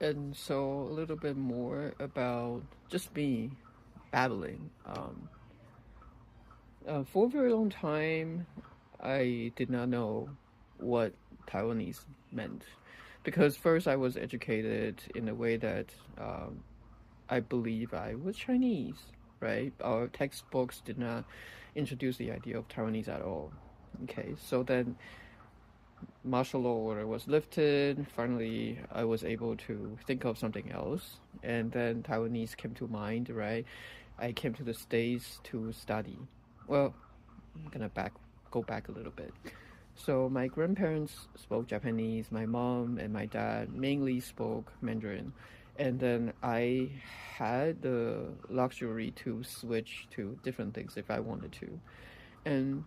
And so a little bit more about just me babbling. For a very long time, I did not know what Taiwanese meant because first I was educated in a way that I believe I was Chinese, right? Our textbooks did not introduce the idea of Taiwanese at all. Okay, so then martial law order was lifted. Finally, I was able to think of something else, and then Taiwanese came to mind, right? I came to the States to study. Well, I'm gonna go back a little bit. So my grandparents spoke Japanese. My mom and my dad mainly spoke Mandarin, and then I had the luxury to switch to different things if I wanted to. And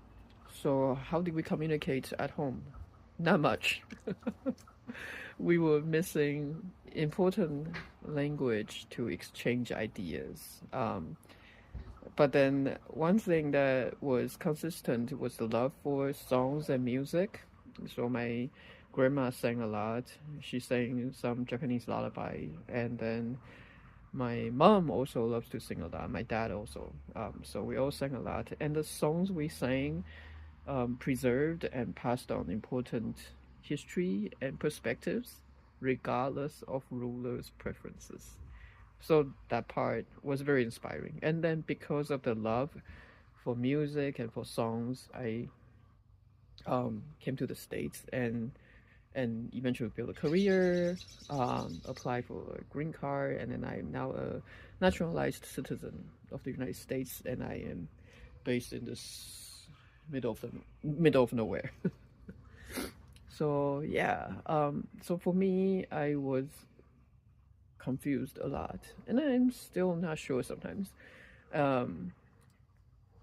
so, how did we communicate at home? Not much. We were missing important language to exchange ideas. But then one thing that was consistent was the love for songs and music. So my grandma sang a lot. She sang some Japanese lullaby, and then my mom also loves to sing a lot. My dad also. So we all sang a lot, and the songs we sang preserved and passed on important history and perspectives, regardless of rulers' preferences. So that part was very inspiring. And then because of the love for music and for songs, I came to the States and eventually built a career, applied for a green card, and then I'm now a naturalized citizen of the United States, and I am based in this middle of nowhere. So yeah, so for me, I was confused a lot, and I'm still not sure sometimes. Um,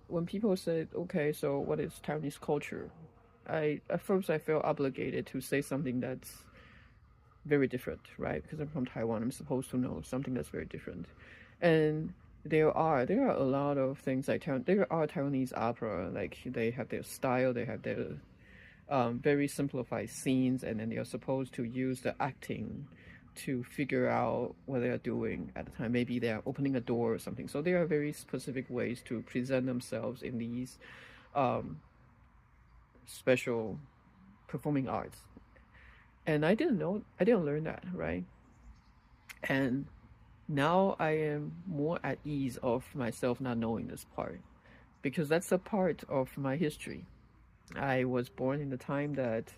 when people said, "Okay, so what is Taiwanese culture?" I at first I felt obligated to say something that's very different, right? Because I'm from Taiwan, I'm supposed to know something that's very different, and there are a lot of things like there are Taiwanese opera, like they have their style, they have their very simplified scenes, and then they are supposed to use the acting to figure out what they are doing at the time. Maybe they are opening a door or something. So there are very specific ways to present themselves in these um, special performing arts. And I didn't learn that, right? And now I am more at ease of myself not knowing this part because that's a part of my history. I was born in the time that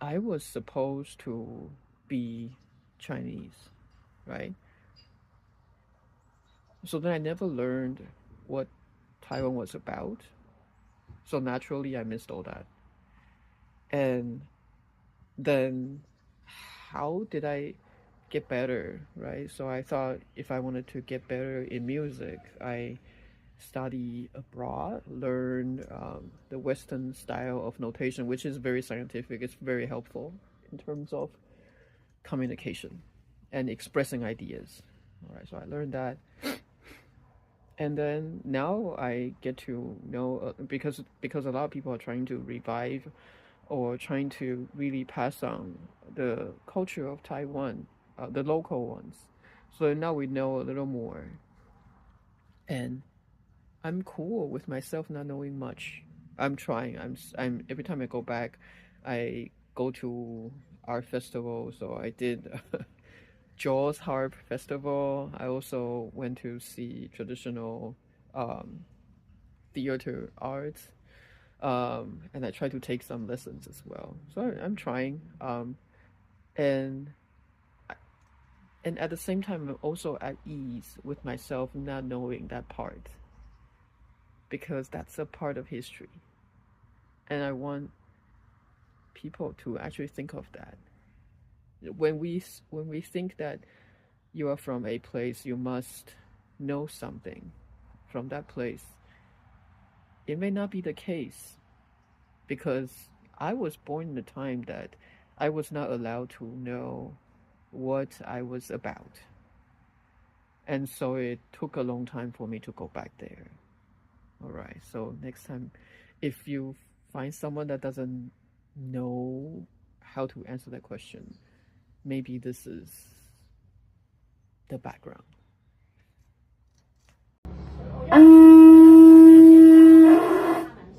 I was supposed to be Chinese, right? So then I never learned what Taiwan was about. So naturally, I missed all that. And then how did I get better, right? So I thought if I wanted to get better in music, I study abroad, learn the Western style of notation, which is very scientific. It's very helpful in terms of communication and expressing ideas. All right, so I learned that, and then now I get to know because a lot of people are trying to revive or trying to really pass on the culture of Taiwan, the local ones. So now we know a little more, and I'm cool with myself not knowing much. I'm trying. I'm every time I go back, I go to art festival. So I did Jaws Harp Festival. I also went to see traditional um, theater arts, and I try to take some lessons as well. So I'm trying, and and at the same time, I'm also at ease with myself not knowing that part because that's a part of history, and I want people to actually think of that when we think that you are from a place, you must know something from that place. It may not be the case because I was born in a time that I was not allowed to know what I was about. And so it took a long time for me to go back there. All right. So next time, if you find someone that doesn't know how to answer that question, maybe this is the background.